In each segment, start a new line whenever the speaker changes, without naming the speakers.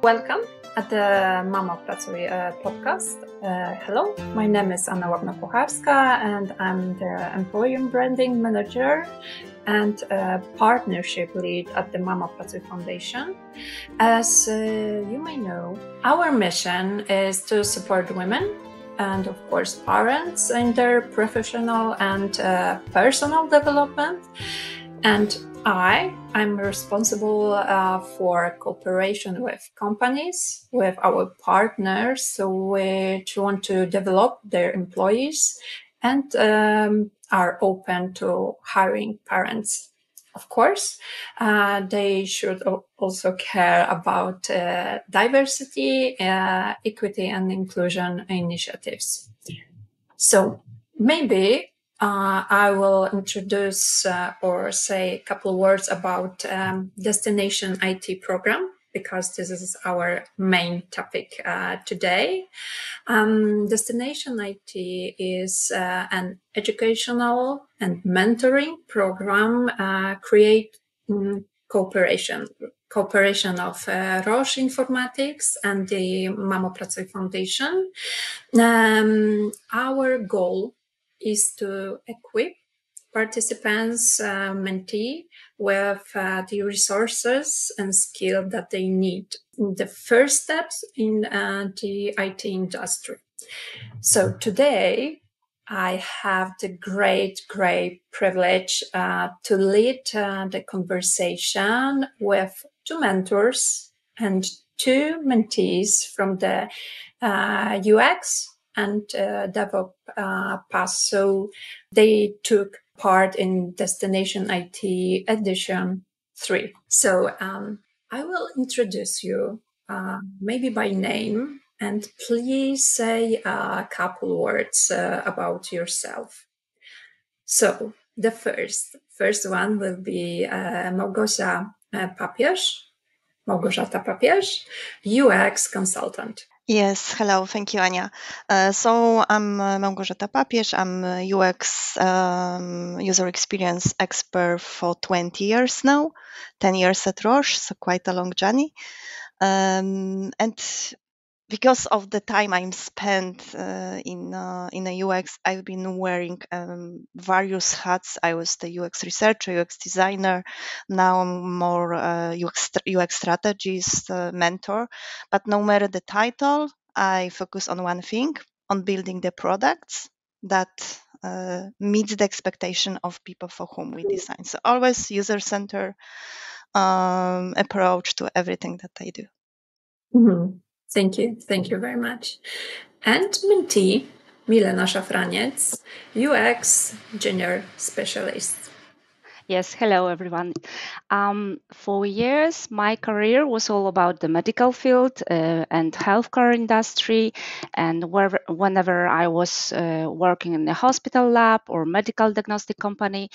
Welcome at the Mama Pracuj podcast. Hello, my name is Anna Ławna-Pucharska and I'm the Employee and Branding Manager and Partnership Lead at the Mama Pracuj Foundation. As you may know, our mission is to support women and of course parents in their professional and personal development. And I'm responsible for cooperation with companies, with our partners, which want to develop their employees and are open to hiring parents. Of course, they should also care about diversity, equity, and inclusion initiatives. So maybe I will introduce or say a couple of words about Destination IT program, because this is our main topic today. Destination IT is an educational and mentoring program create cooperation of Roche Informatics and the Mama Pracuj Foundation. Our goal is to equip participants, mentee, with the resources and skill that they need. The first steps in the IT industry. So today, I have the great privilege to lead the conversation with two mentors and two mentees from the UX and DevOps path. So they took part in Destination IT Edition 3. So I will introduce you maybe by name, and please say a couple words about yourself. So the first one will be Małgosia Małgorzata Papierz, UX consultant.
Yes, hello, thank you, Ania. So I'm Małgorzata Papierz. I'm a UX user experience expert for 20 years now, 10 years at Roche, so quite a long journey. And because of the time I'm spent in a UX, I've been wearing various hats. I was the UX researcher, UX designer. Now I'm more UX strategist, mentor. But no matter the title, I focus on one thing: on building the products that meets the expectation of people for whom we design. So always user-centered approach to everything that I do.
Mm-hmm. Thank you very much. And mentee, Milena Szafraniec, UX Junior Specialist.
Yes, hello everyone. For years, my career was all about the medical field and healthcare industry. And whenever I was working in a hospital lab or medical diagnostic company,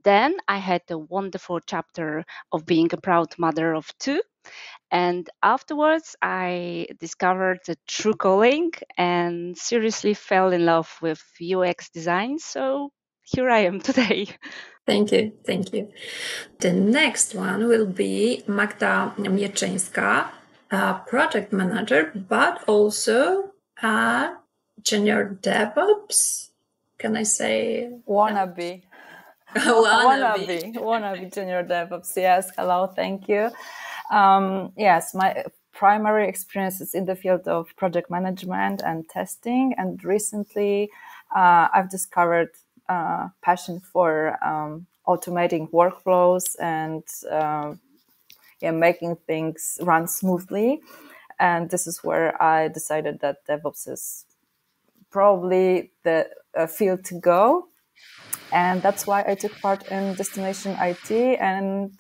then I had a wonderful chapter of being a proud mother of two. And afterwards, I discovered the true calling and seriously fell in love with UX design. So here I am today.
Thank you. The next one will be Magda Mieczyńska, a project manager, but also a junior DevOps. Can I say
wannabe? Wannabe junior DevOps. Yes. Hello. Thank you. Yes, my primary experience is in the field of project management and testing, and recently I've discovered passion for automating workflows and making things run smoothly. And this is where I decided that DevOps is probably the field to go. And that's why I took part in Destination IT and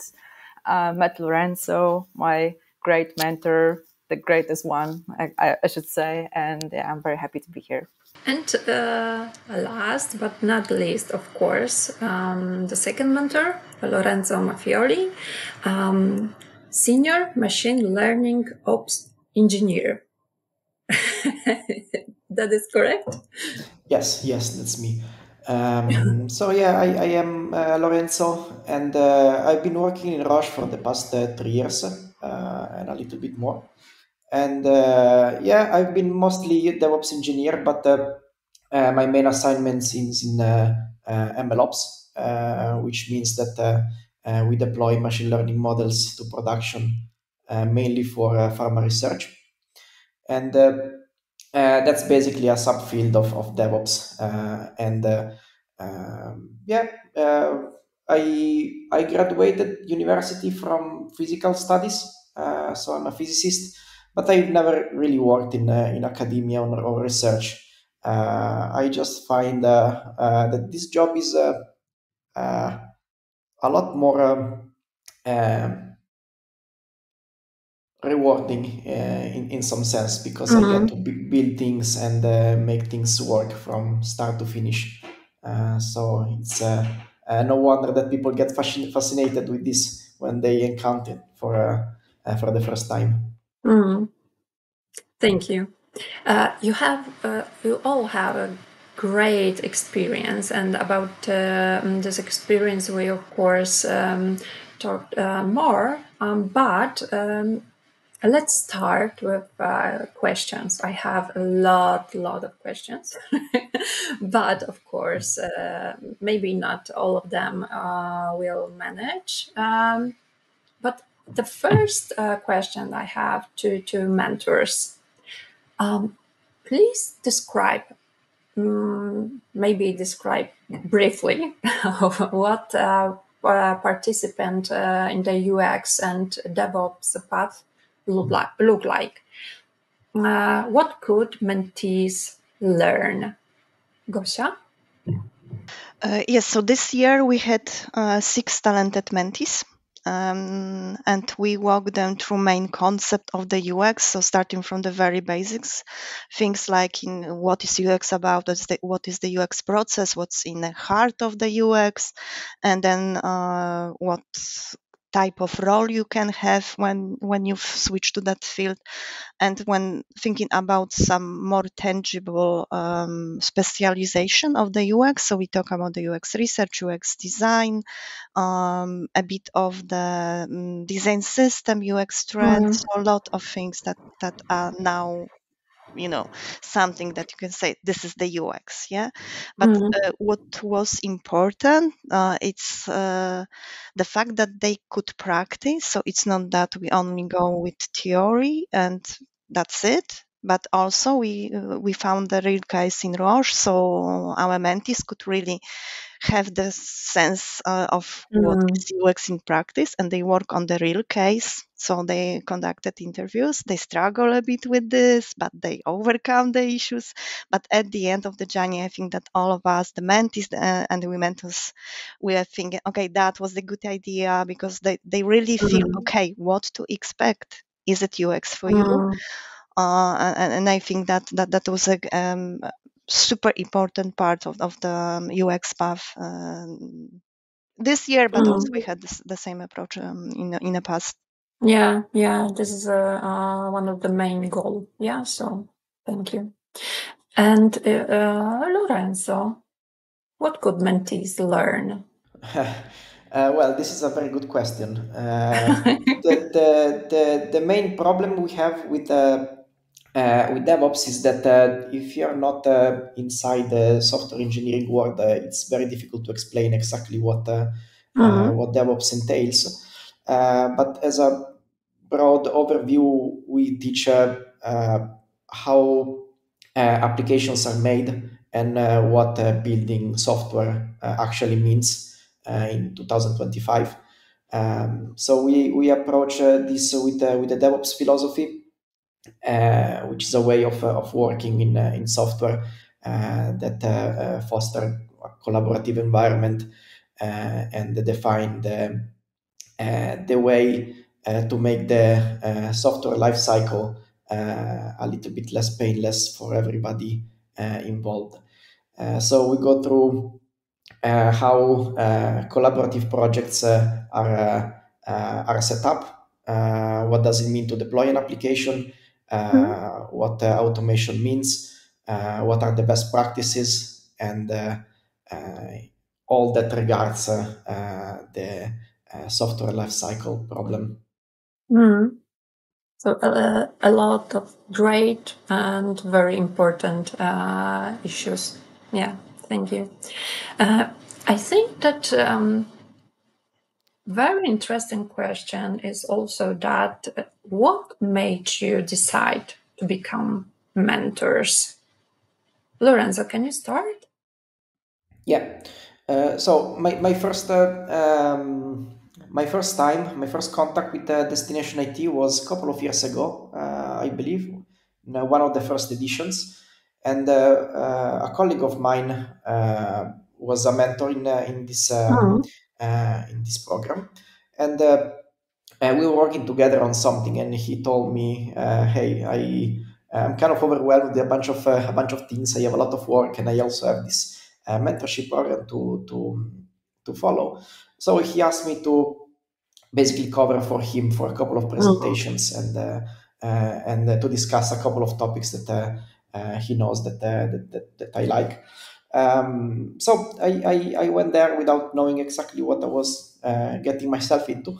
met Lorenzo, my great mentor, the greatest one, I should say. And yeah, I'm very happy to be here.
And last but not least, of course, the second mentor, Lorenzo Maffioli, Senior Machine Learning Ops Engineer. That is correct?
Yes, that's me. So yeah, I am Lorenzo, and I've been working in Roche for the past 3 years, and and a little bit more. And yeah, I've been mostly a DevOps engineer, but my main assignments is in MLOps, which means that we deploy machine learning models to production, mainly for pharma research. And that's basically a subfield of DevOps. Yeah, I graduated university from physical studies, so I'm a physicist, but I've never really worked in academia or research. I just find that this job is uh, a lot more rewarding in some sense, because I get to build things and make things work from start to finish. So it's no wonder that people get fascinated with this when they encounter it for the first time.
Thank you. You all have a great experience, and about this experience we of course talk more. But let's start with questions. I have a lot of questions, but of course, maybe not all of them will manage. But the first question I have to mentors. Please describe, maybe describe briefly what participant in the UX and DevOps path look like. What could mentees learn? Gosia?
Yes, so this year we had 6 talented mentees. And we walk them through main concept of the UX. So starting from the very basics, things like in what is UX about, what is the UX process, what's in the heart of the UX, and then what type of role you can have when you've switched to that field. And when thinking about some more tangible specialization of the UX, so we talk about the UX research, UX design, a bit of the design system, UX trends, a lot of things that are now something that you can say this is the UX. But what was important, it's the fact that they could practice. So it's not that we only go with theory and that's it, but also we found the real case in Roche, so our mentees could really have the sense of what is UX in practice, and they work on the real case. So they conducted interviews. They struggle a bit with this, but they overcome the issues. But at the end of the journey, I think that all of us, the mentees and the mentors, we are thinking, okay, that was a good idea, because they really feel, okay, what to expect. Is it UX for you? And I think that was a super important part of the UX path this year, but also we had the same approach in the past.
Yeah, this is one of the main goal. Yeah, so thank you. And Lorenzo, what could mentees learn?
Well, this is a very good question. The main problem we have with DevOps is that if you're not inside the software engineering world, it's very difficult to explain exactly what DevOps entails. But as a broad overview, we teach how applications are made and what building software actually means in 2025. So we approach this with the DevOps philosophy, which is a way of working in software that foster a collaborative environment and define the way to make the software lifecycle a little bit less painless for everybody involved. So we go through how collaborative projects are set up. What does it mean to deploy an application? What automation means? What are the best practices? And all that regards the software lifecycle problem.
So a lot of great and very important issues. Yeah, thank you. I think that very interesting question is also that what made you decide to become mentors? Lorenzo, can you start?
Yeah. So my first contact with Destination IT was a couple of years ago, I believe, in one of the first editions, and a colleague of mine was a mentor in this program, and we were working together on something, and he told me, "Hey, I'm kind of overwhelmed with a bunch of things. I have a lot of work, and I also have this mentorship program to follow." So he asked me to basically cover for him for a couple of presentations and to discuss a couple of topics that he knows that I like. So I went there without knowing exactly what I was getting myself into,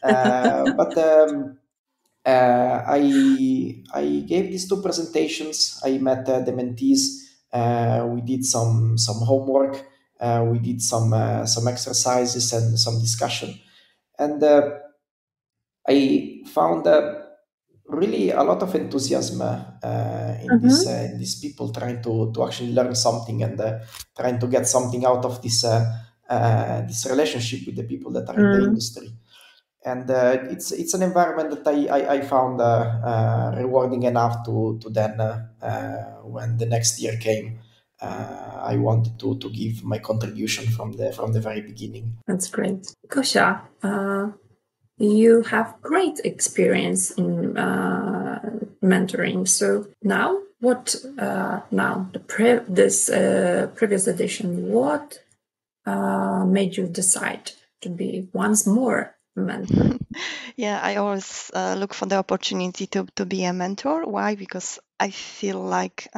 but I gave these two presentations. I met the mentees. We did some homework. We did some exercises and some discussion, and I found really a lot of enthusiasm in these people trying to actually learn something and trying to get something out of this relationship with the people that are in the industry. And it's an environment that I found rewarding enough to then when the next year came, I wanted to give my contribution from the very beginning.
That's great. Kosha, you have great experience in mentoring. So now, this previous edition, what made you decide to be once more a mentor?
Yeah, I always look for the opportunity to be a mentor. Why? Because I feel like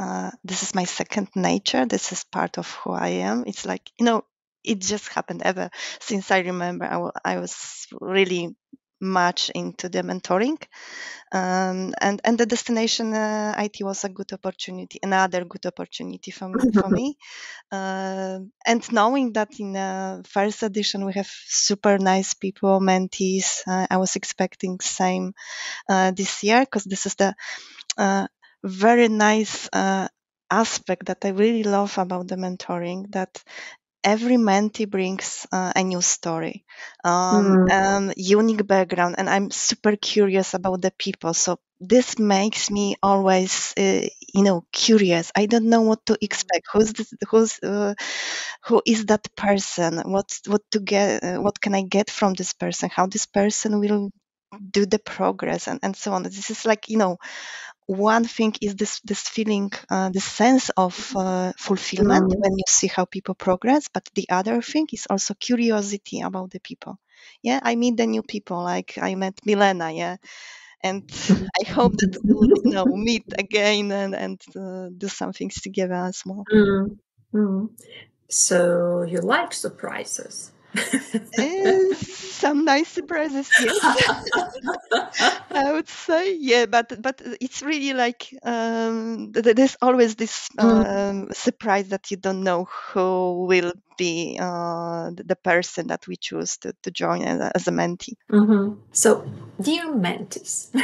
this is my second nature. This is part of who I am. It's like, it just happened ever since I remember. I was really much into the mentoring, and the Destination IT was a good opportunity, another good opportunity for me. And knowing that in the first edition we have super nice people, mentees, I was expecting same this year, because this is the very nice aspect that I really love about the mentoring, that every mentee brings a new story, unique background, and I'm super curious about the people. So this makes me always, curious. I don't know what to expect. Who is that person? What to get? What can I get from this person? How this person will do the progress and so on. This is like, one thing is this feeling, this sense of fulfillment when you see how people progress, but the other thing is also curiosity about the people. Yeah, I meet the new people, like I met Milena. Yeah, and I hope that we'll meet again and do some things together as well.
So you like surprises?
Some nice surprises, yes. I would say, yeah, but it's really like, there's always this surprise that you don't know who will be the person that we choose to join as a mentee.
So, dear mentees,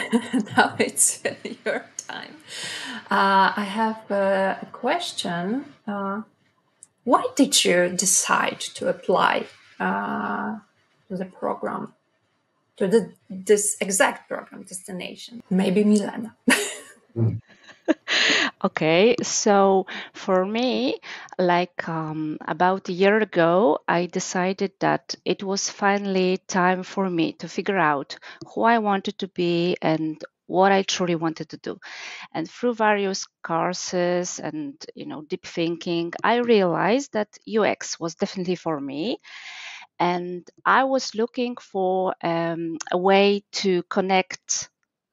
now it's your time. I have a question. Why did you decide to apply to the program, to this exact program, Destination? Maybe Milena.
Okay, so for me, like about a year ago, I decided that it was finally time for me to figure out who I wanted to be and what I truly wanted to do. And through various courses and deep thinking, I realized that UX was definitely for me. And I was looking for a way to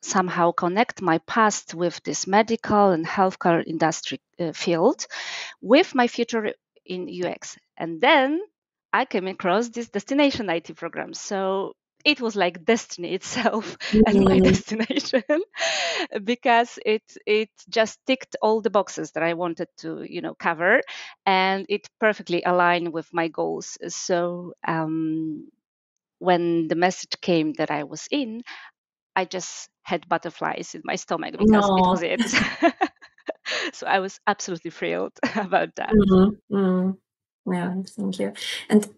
somehow connect my past with this medical and healthcare industry field with my future in UX. And then I came across this Destination IT program. So it was like destiny itself and my destination, because it just ticked all the boxes that I wanted to cover, and it perfectly aligned with my goals. So when the message came that I was in, I just had butterflies in my stomach because it was
No.
it. So I was absolutely thrilled about that.
Yeah, thank you. And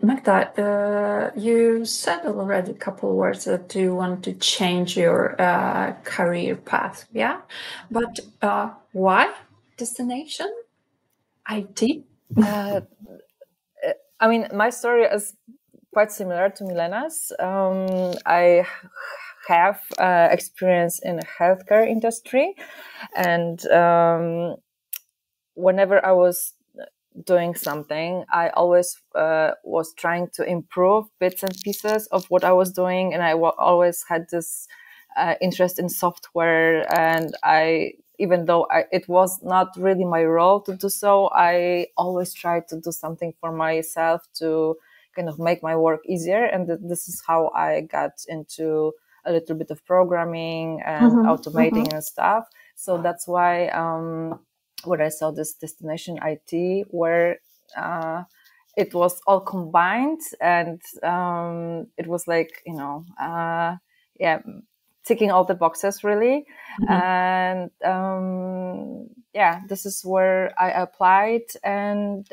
Magda, you said already a couple words that you want to change your career path, yeah? But why destination? IT?
I mean, my story is quite similar to Milena's. I have experience in the healthcare industry, and whenever I was doing something, I always was trying to improve bits and pieces of what I was doing, and I always had this interest in software. And even though it was not really my role to do so, I always tried to do something for myself to kind of make my work easier. And this is how I got into a little bit of programming and automating and stuff. So that's why when I saw this destination IT, where it was all combined, and it was like, ticking all the boxes really. And this is where I applied, and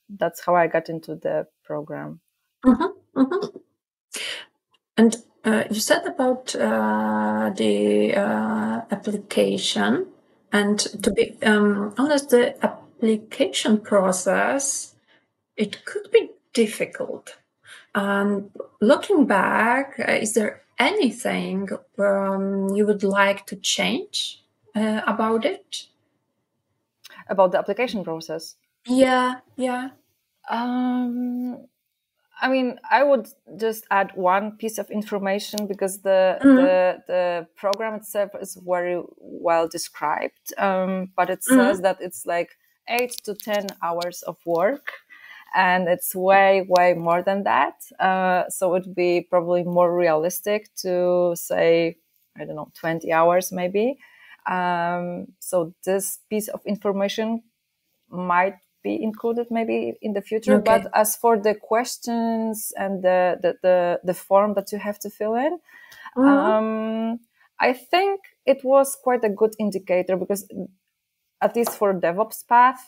that's how I got into the program.
And you said about the application, and to be honest, the application process, it could be difficult. Looking back, is there anything you would like to change about it?
About the application process?
Yeah.
I mean, I would just add one piece of information, because the program itself is very well described, but it says that it's like 8 to 10 hours of work, and it's way more than that. So it'd be probably more realistic to say, I don't know, 20 hours maybe. So this piece of information might be included maybe in the future.
Okay.
But as for the questions and the form that you have to fill in, I think it was quite a good indicator, because at least for DevOps path,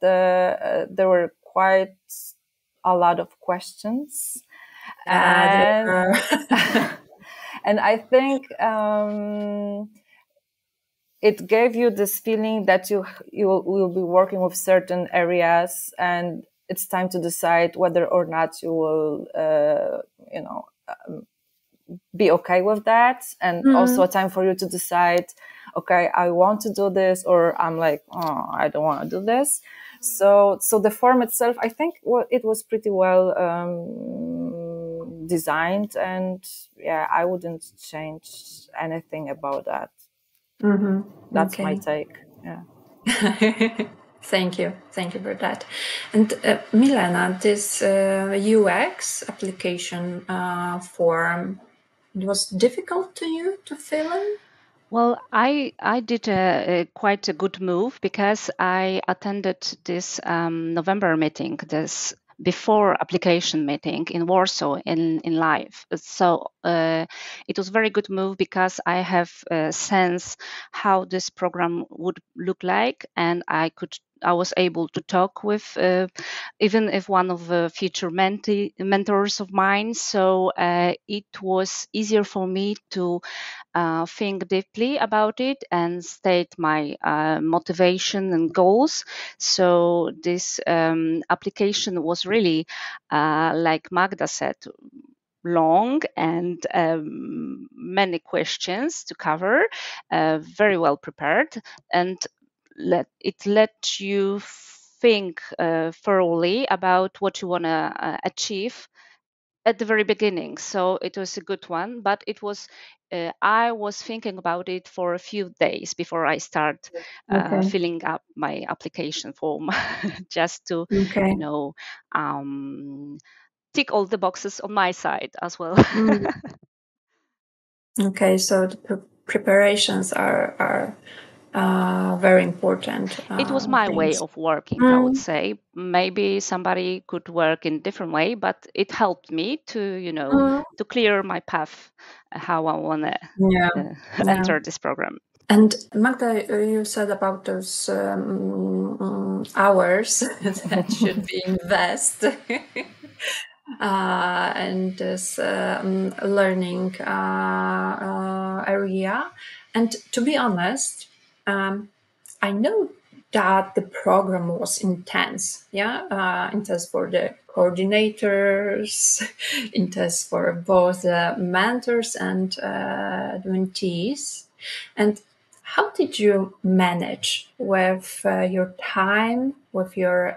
there were quite a lot of questions, and and I think it gave you this feeling that you will be working with certain areas, and it's time to decide whether or not you will, be okay with that. And also a time for you to decide, okay, I want to do this, or I'm like, oh, I don't want to do this. So the form itself, I think it was pretty well designed, and I wouldn't change anything about that. That's my take. Yeah.
Thank you for that. And Milena, this UX application form, it was difficult to you to fill in?
Well, I did quite a good move, because I attended this November meeting, this before application meeting in Warsaw in live. So it was very good move, because I have a sense how this program would look like, and I was able to talk with even if one of the future mentors of mine. So it was easier for me to think deeply about it and state my motivation and goals. So this application was really, like Magda said, long and many questions to cover, very well prepared, and it let you think thoroughly about what you want to achieve at the very beginning. So it was a good one, but it was I was thinking about it for a few days before I start filling up my application form, just to
Okay.
um, tick all the boxes on my side as well.
Okay, so the preparations are very important.
It was my way
things.
of working, I would say. Maybe somebody could work in a different way, but it helped me to, to clear my path, how I want to enter this program.
And Magda, you said about those hours that should be invested in this learning area. And to be honest, I know that the program was intense, intense for the coordinators, intense for both the mentors and the mentees. And how did you manage with your time, with your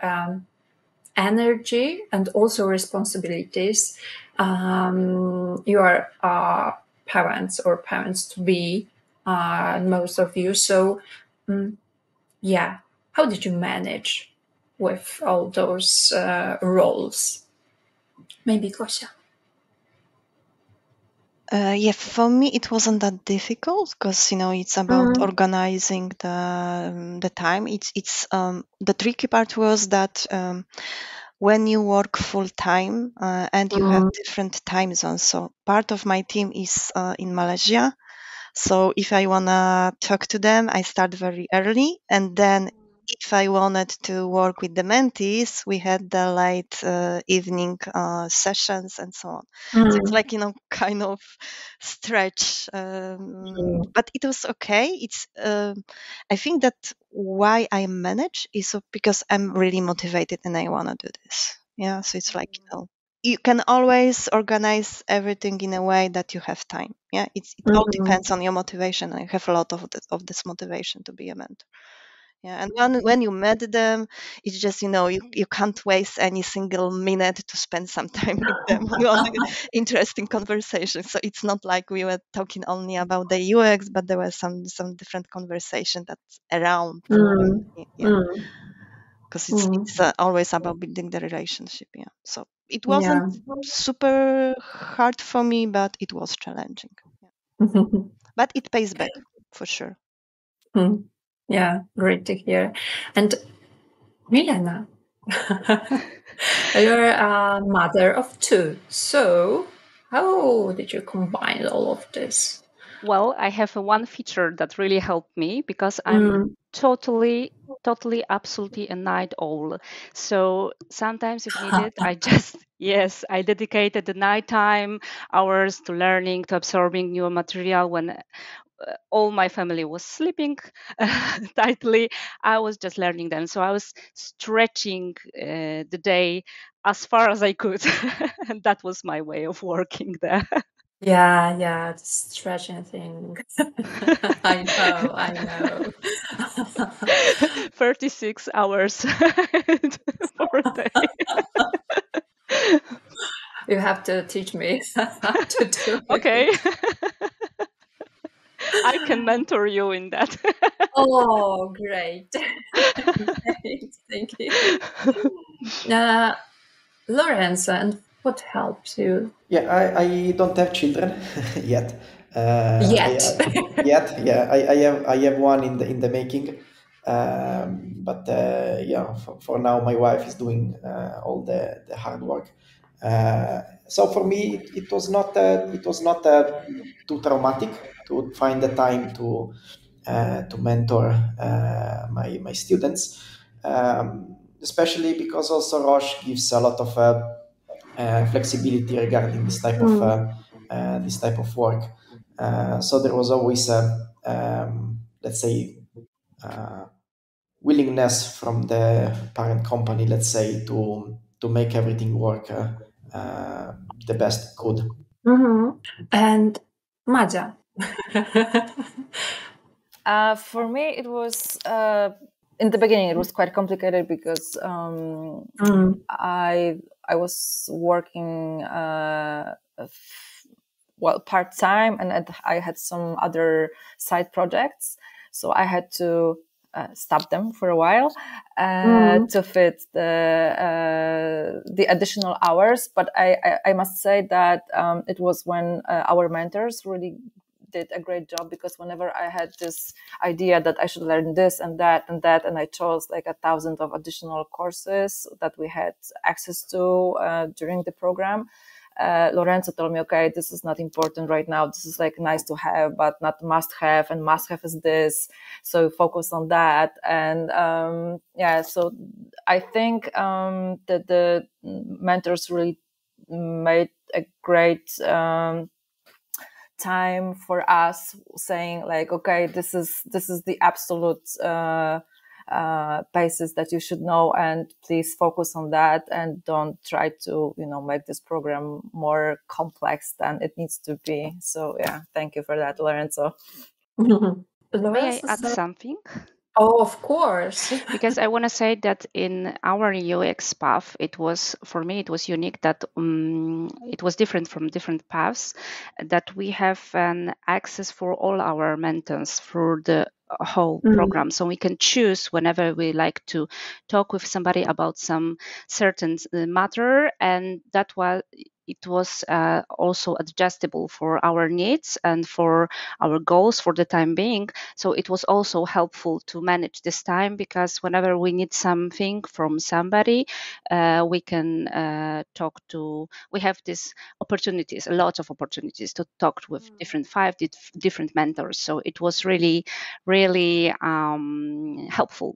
energy, and also responsibilities? You are parents or parents to be, most of you. So, how did you manage with all those roles? Maybe Gosia.
For me it wasn't that difficult because it's about organizing the time. It's the tricky part was that when you work full time and you have different time zones. So part of my team is in Malaysia. So if I wanna talk to them, I start very early, and then if I wanted to work with the mentees, we had the late evening sessions and so on. So it's like kind of stretch, but it was okay. It's I think that why I manage is because I'm really motivated and I wanna do this. Yeah, so it's like you can always organize everything in a way that you have time. Yeah, it all depends on your motivation. I have a lot of this motivation to be a mentor. Yeah, and when you met them, it's just you can't waste any single minute to spend some time with them on interesting conversations. So it's not like we were talking only about the UX, but there were some different conversation that's around. Yeah, because it's always about building the relationship. Yeah, so it wasn't super hard for me, but it was challenging. Yeah. But it pays back for sure.
Yeah, great to hear. And Milena, you're a mother of two. So how did you combine all of this?
Well, I have one feature that really helped me because I'm totally, absolutely a night owl. So sometimes if needed, I dedicated the nighttime hours to learning, to absorbing new material when all my family was sleeping tightly. I was just learning them. So I was stretching the day as far as I could. And that was my way of working there.
Yeah, the stretching thing. I know.
36 hours for a day.
You have to teach me how to do it.
Okay. I can mentor you in that.
Oh, great. Great. Thank you. Lawrence, and what helps you?
Yeah, I don't have children yet.
Yet.
I have one in the making. But for now, my wife is doing all the hard work. So for me, it was not too traumatic to find the time to mentor my students, especially because also Roche gives a lot of flexibility regarding this type of work. So there was always let's say willingness from the parent company, let's say, to make everything work the best it could.
And Maja.
For me, it was in the beginning. It was quite complicated because I was working part time, and I had some other side projects, so I had to stop them for a while to fit the additional hours. But I must say that it was when our mentors really did a great job, because whenever I had this idea that I should learn this and that and that, and I chose like 1,000 of additional courses that we had access to during the program, Lorenzo told me, okay, this is not important right now. This is like nice to have, but not must have, and must have is this. So focus on that. And so I think that the mentors really made a great time for us, saying like, okay, this is the absolute basis that you should know, and please focus on that, and don't try to make this program more complex than it needs to be. So yeah, thank you for that, Lorenzo.
May I add something?
Oh, of course.
Because I want to say that in our UX path, it was unique that it was different from different paths, that we have an access for all our mentors through the whole program. So we can choose whenever we like to talk with somebody about some certain matter, and that was it was also adjustable for our needs and for our goals for the time being. So it was also helpful to manage this time, because whenever we need something from somebody, we can talk to, we have these opportunities, a lot of opportunities to talk with different mentors. So it was really, really helpful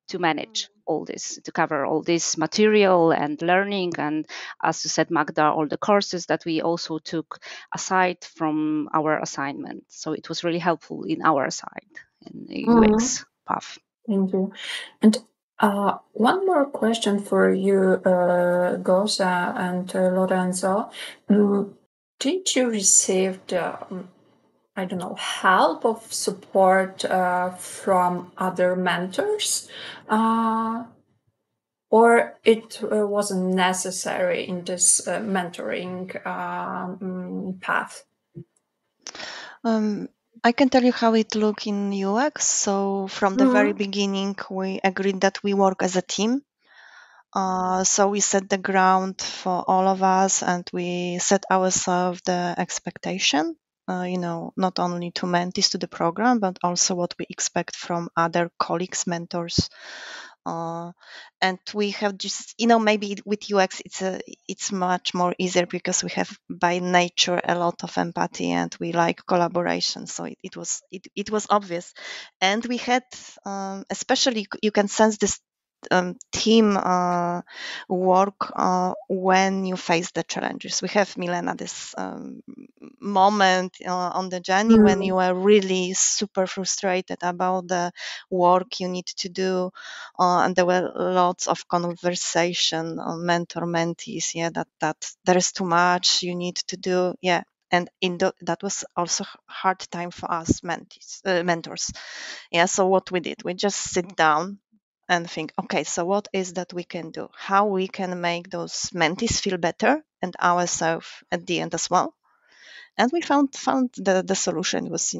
to manage all this, to cover all this material and learning, and as you said, Magda, all the courses that we also took aside from our assignment. So it was really helpful in our side, in the UX path.
Thank you. And one more question for you, Gosia and Lorenzo. Did you receive help of support from other mentors, or it wasn't necessary in this mentoring path?
I can tell you how it looked in UX. So from the very beginning, we agreed that we work as a team. So we set the ground for all of us, and we set ourselves the expectation, not only to mentees to the program, but also what we expect from other colleagues, mentors. And we have just, maybe with UX, it's much more easier because we have by nature a lot of empathy and we like collaboration. So it was obvious, and we had, especially you can sense this team work when you face the challenges. We have, Milena, this moment on the journey when you are really super frustrated about the work you need to do, and there were lots of conversation on mentor-mentees, that there is too much you need to do, and that was also hard time for us mentors. So what we did, we just sit down and think, okay, so what is that we can do? How we can make those mentees feel better and ourselves at the end as well? And we found the solution. It was,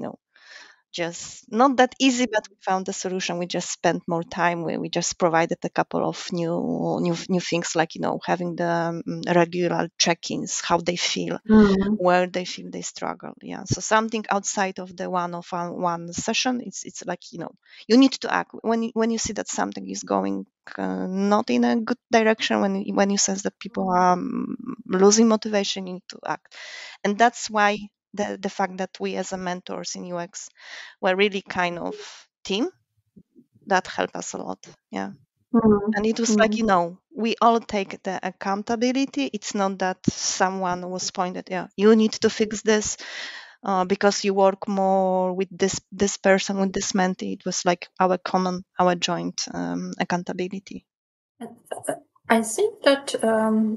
just not that easy, but we found the solution. We just spent more time. We just provided a couple of new things, like having the regular check-ins, how they feel, where they feel they struggle. So something outside of the one session. It's like you need to act when you see that something is going not in a good direction. When you sense that people are losing motivation, you need to act, and that's why. The fact that we as a mentors in UX were really kind of team that helped us a lot. And it was like, we all take the accountability. It's not that someone was pointed, you need to fix this because you work more with this person, with this mentee. It was like our joint accountability.
I think that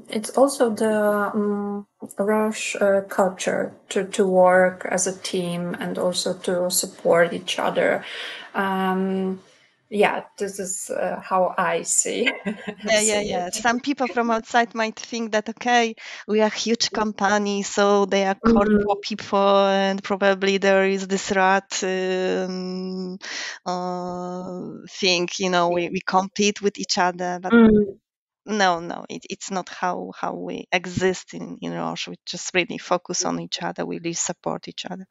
it's also the Roche culture to work as a team and also to support each other. yeah, this is how I see
Yeah.
it.
Some people from outside might think that, okay, we are huge company, so they are corporate people, and probably there is this rat thing, we compete with each other. But no, it's not how we exist in Roche. We just really focus on each other. We really support each other.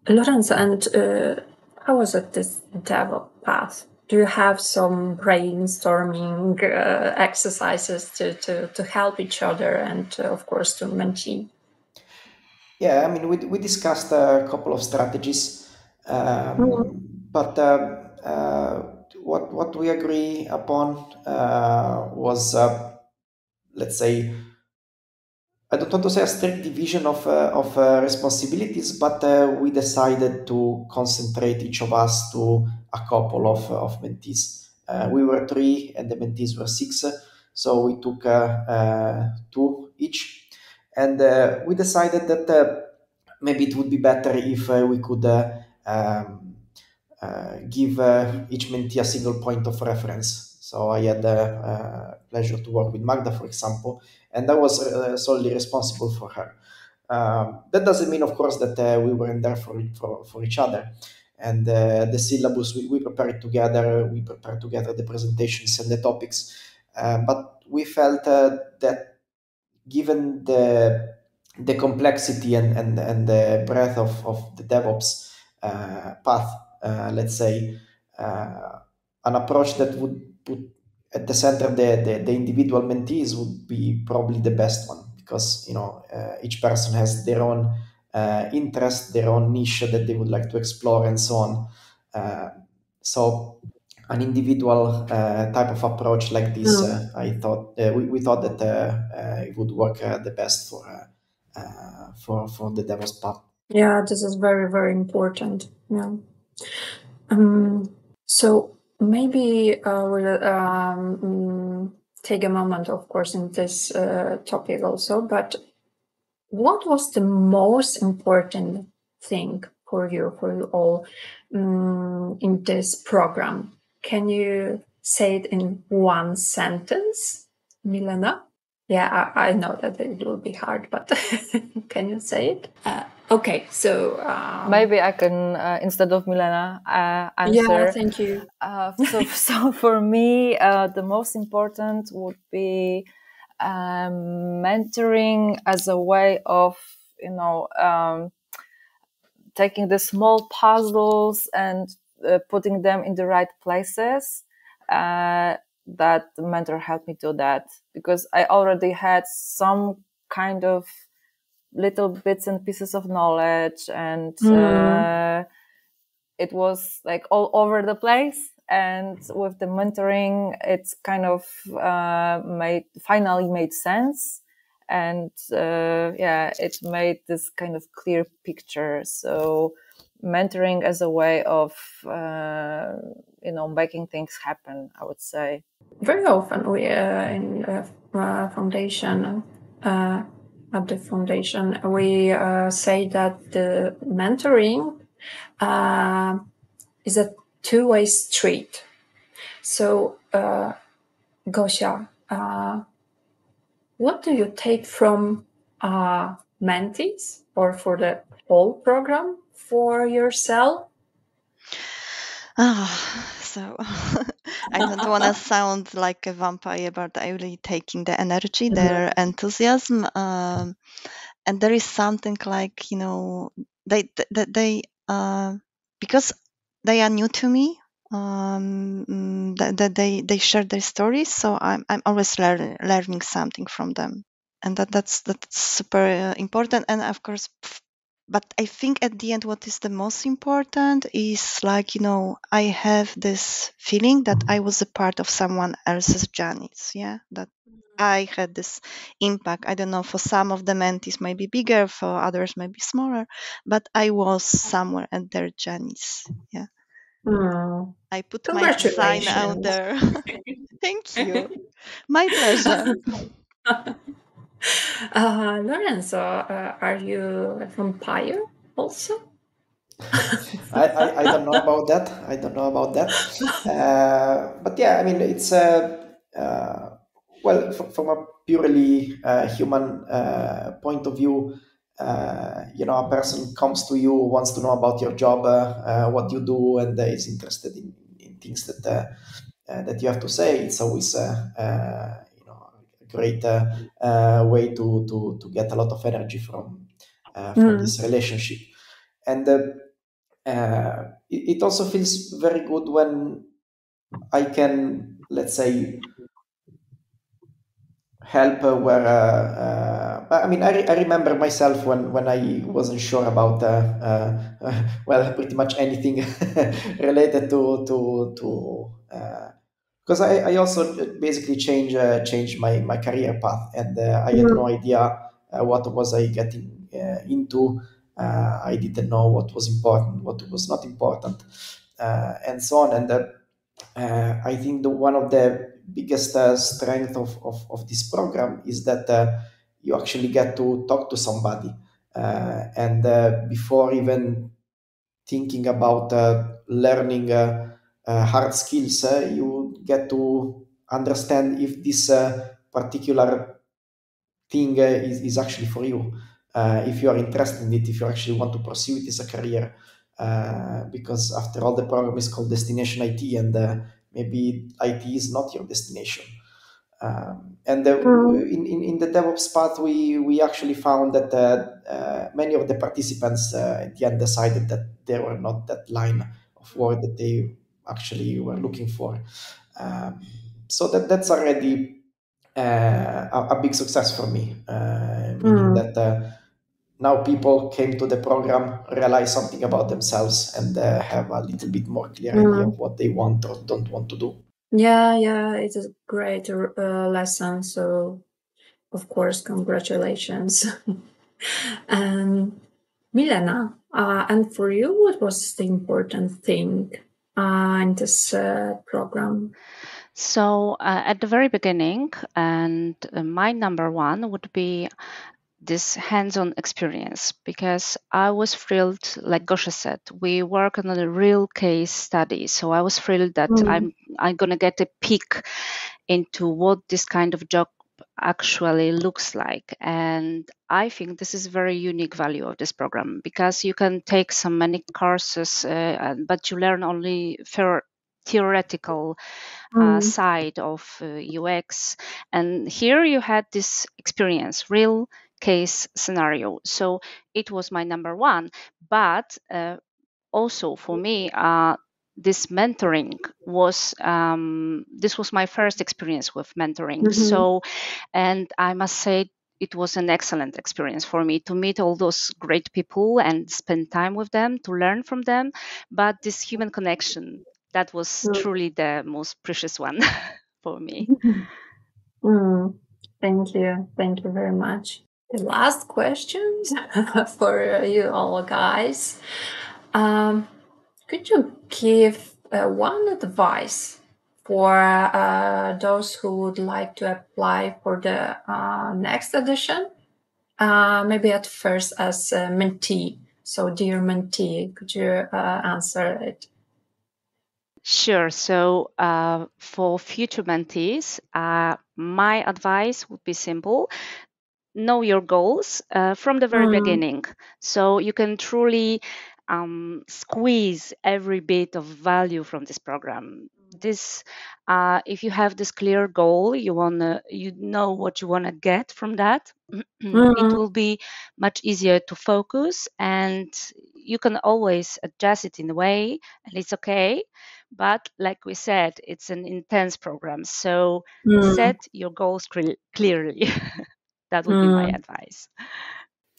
Lorenzo, and how was it, this DevOps path? Do you have some brainstorming exercises to help each other and, of course, to mentee?
Yeah, I mean, we discussed a couple of strategies, but what we agree upon was, let's say, I don't want to say a strict division of responsibilities, but we decided to concentrate each of us to a couple of mentees. We were 3 and the mentees were 6, so we took 2 each. And we decided that maybe it would be better if we could give each mentee a single point of reference. So I had the pleasure to work with Magda, for example, and I was solely responsible for her. That doesn't mean, of course, that we weren't there for each other. And the syllabus, we prepared together, we prepared together the presentations and the topics. But we felt that given the complexity and the breadth of the DevOps path, let's say, an approach that would put at the center the individual mentees would be probably the best one, because each person has their own interest, their own niche that they would like to explore, and so on. So an individual type of approach like this, I thought we thought that it would work the best for the DevOps part.
Yeah, this is very, very important. Yeah. So maybe we'll take a moment, of course, in this topic also. But what was the most important thing for you all in this program? Can you say it in one sentence, Milena? Yeah, I know that it will be hard, but can you say it? Okay, so
maybe I can, instead of Milena, answer.
Yeah, thank you.
So for me, the most important would be mentoring as a way of, taking the small puzzles and putting them in the right places. That the mentor helped me do that, because I already had some kind of little bits and pieces of knowledge, and it was like all over the place. And with the mentoring, it's kind of finally made sense. And it made this kind of clear picture. So mentoring as a way of making things happen, I would say.
Very often we in foundation at the foundation we say that the mentoring is a two-way street. So Gosia, what do you take from mentees or for the whole program for yourself?
So I don't want to sound like a vampire, but I'm really taking the energy, their enthusiasm, and there is something like they because they are new to me. That they share their stories, so I'm always learning something from them, and that's super important. And of course, but I think at the end, what is the most important is like, I have this feeling that I was a part of someone else's journeys. Yeah, that I had this impact. I don't know, for some of the mentees might be bigger, for others might be smaller, but I was somewhere at their journeys. Yeah. I put my design out there. Thank you. My pleasure.
Lorenzo, are you from Pio also?
I don't know about that. I don't know about that. But yeah, I mean, it's well, from a purely human point of view. A person comes to you, wants to know about your job, what you do, and is interested in things that you have to say. It's always a great way to get a lot of energy from this relationship. And it also feels very good when I can, let's say, help where I mean I remember myself when I wasn't sure about well, pretty much anything related to because I also basically changed my career path, and I had no idea what was I getting into. I didn't know what was important, what was not important, and so on. And I think one of the biggest strength of this program is that you actually get to talk to somebody, and before even thinking about learning hard skills, you get to understand if this particular thing is actually for you. If you are interested in it, if you actually want to pursue it as a career, because after all, the program is called Destination IT, and maybe IT is not your destination. And in the DevOps path, we actually found that many of the participants at the end decided that they were not that line of work that they actually were looking for. So that's already a big success for me, meaning that now people came to the program, realize something about themselves, and have a little bit more clear idea of what they want or don't want to do.
Yeah, it's a great lesson. So, of course, congratulations. Milena, and for you, what was the important thing in this program?
So at the very beginning, and my number one would be this hands-on experience, because I was thrilled, like Gosha said, we work on a real case study. So I was thrilled that I'm gonna get a peek into what this kind of job actually looks like. And I think this is very unique value of this program, because you can take so many courses, but you learn only theoretical side of UX. And here you had this experience, real case scenario. So it was my number one. But also for me, this mentoring was this was my first experience with mentoring. So, and I must say, it was an excellent experience for me to meet all those great people and spend time with them, to learn from them. But this human connection, that was truly the most precious one for me.
Thank you. Thank you very much. The last questions for you all guys. Could you give one advice for those who would like to apply for the next edition? Maybe at first as a mentee. So, dear mentee, could you answer it?
Sure. So for future mentees, my advice would be simple. Know your goals from the very beginning, so you can truly squeeze every bit of value from this program. This, if you have this clear goal, you know what you wanna get from that. It will be much easier to focus, and you can always adjust it in a way, and it's okay. But like we said, it's an intense program, so set your goals clearly. That would be my advice.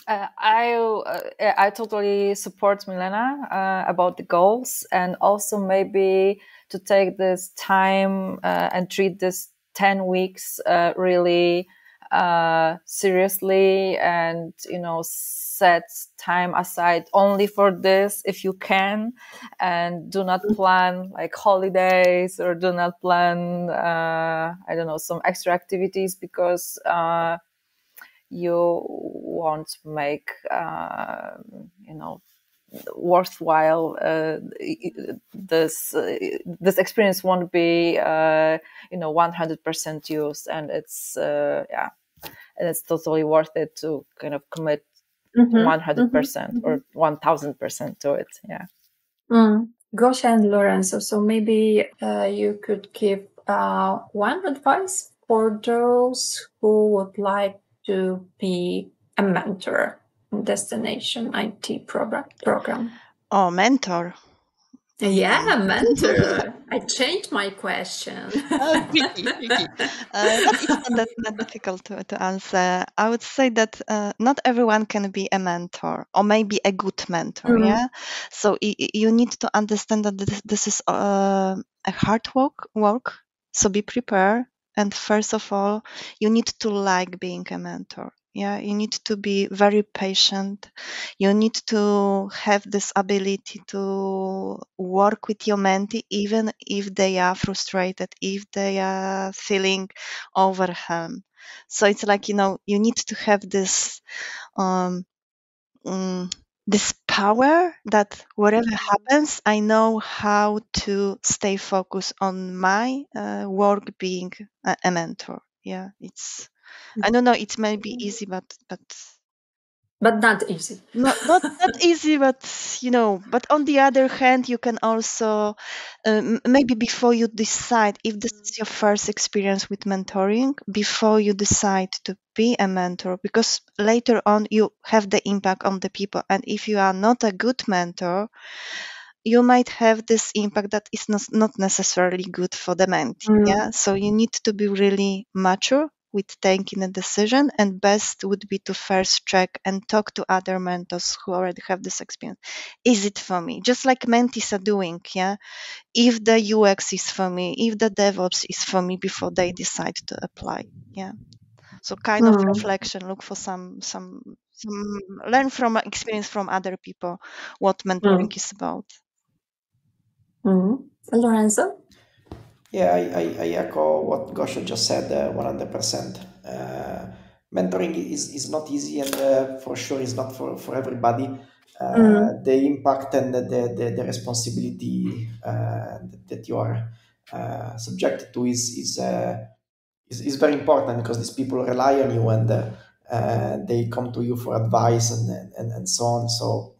I totally support Milena about the goals, and also maybe to take this time and treat this 10 weeks really seriously, and set time aside only for this if you can, and do not plan like holidays, or do not plan I don't know, some extra activities, because you won't make worthwhile. This experience won't be 100% used, and it's and it's totally worth it to kind of commit 100% or 1000% to it. Yeah.
Gosia and Lorenzo, so maybe you could give one advice for those who would like to be a mentor in Destination IT program.
Oh, mentor.
Yeah, mentor. I changed my question.
Tricky. But it's not that difficult to answer. I would say that not everyone can be a mentor, or maybe a good mentor. Yeah. So you need to understand that this is a hard work. So be prepared. And first of all, you need to like being a mentor. Yeah, you need to be very patient. You need to have this ability to work with your mentee, even if they are frustrated, if they are feeling overwhelmed. So it's like, you need to have this this power that whatever happens, I know how to stay focused on my work being a mentor. Yeah, I don't know, it may be easy, but
not easy.
Not easy, but but on the other hand, you can also maybe before you decide if this is your first experience with mentoring, before you decide to be a mentor, because later on you have the impact on the people, and if you are not a good mentor, you might have this impact that is not necessarily good for the mentee. Yeah, so you need to be really mature with taking a decision, and best would be to first check and talk to other mentors who already have this experience. Is it for me? Just like mentees are doing, yeah. If the UX is for me, if the DevOps is for me, before they decide to apply, yeah. So kind of reflection, look for some learn from experience from other people what mentoring is about.
Lorenzo?
Yeah, I echo what Gosia just said 100%. Mentoring is not easy, and for sure is not for everybody. The impact and the responsibility that you are subjected to is very important, because these people rely on you, and they come to you for advice and so on. So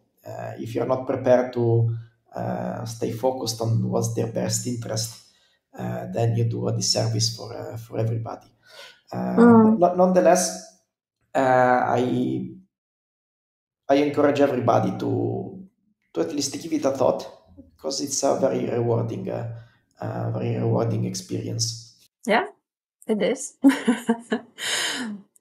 if you're not prepared to stay focused on what's their best interest, then you do a disservice for everybody. Nonetheless, I encourage everybody to at least give it a thought, because it's a very rewarding experience.
Yeah, it is.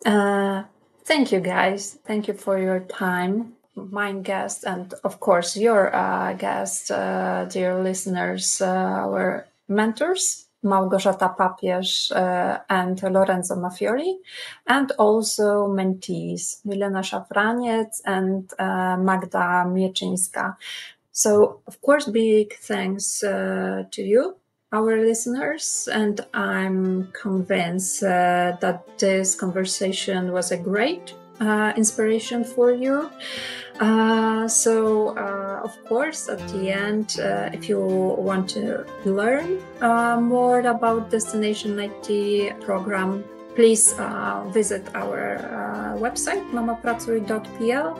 Thank you, guys. Thank you for your time. My guest, and of course your guest, dear listeners, were mentors, Małgorzata Papież and Lorenzo Maffioli, and also mentees, Milena Szafraniec and Magda Mieczyńska. So, of course, big thanks to you, our listeners, and I'm convinced that this conversation was a great inspiration for you. Of course, at the end, if you want to learn more about Destination IT program, please visit our website, mamapracuj.pl.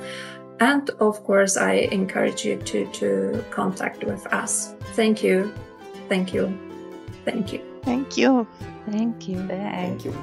And of course, I encourage you to contact with us. Thank you. Thank you. Thank you.
Thank you.
Thank you.
Thank you.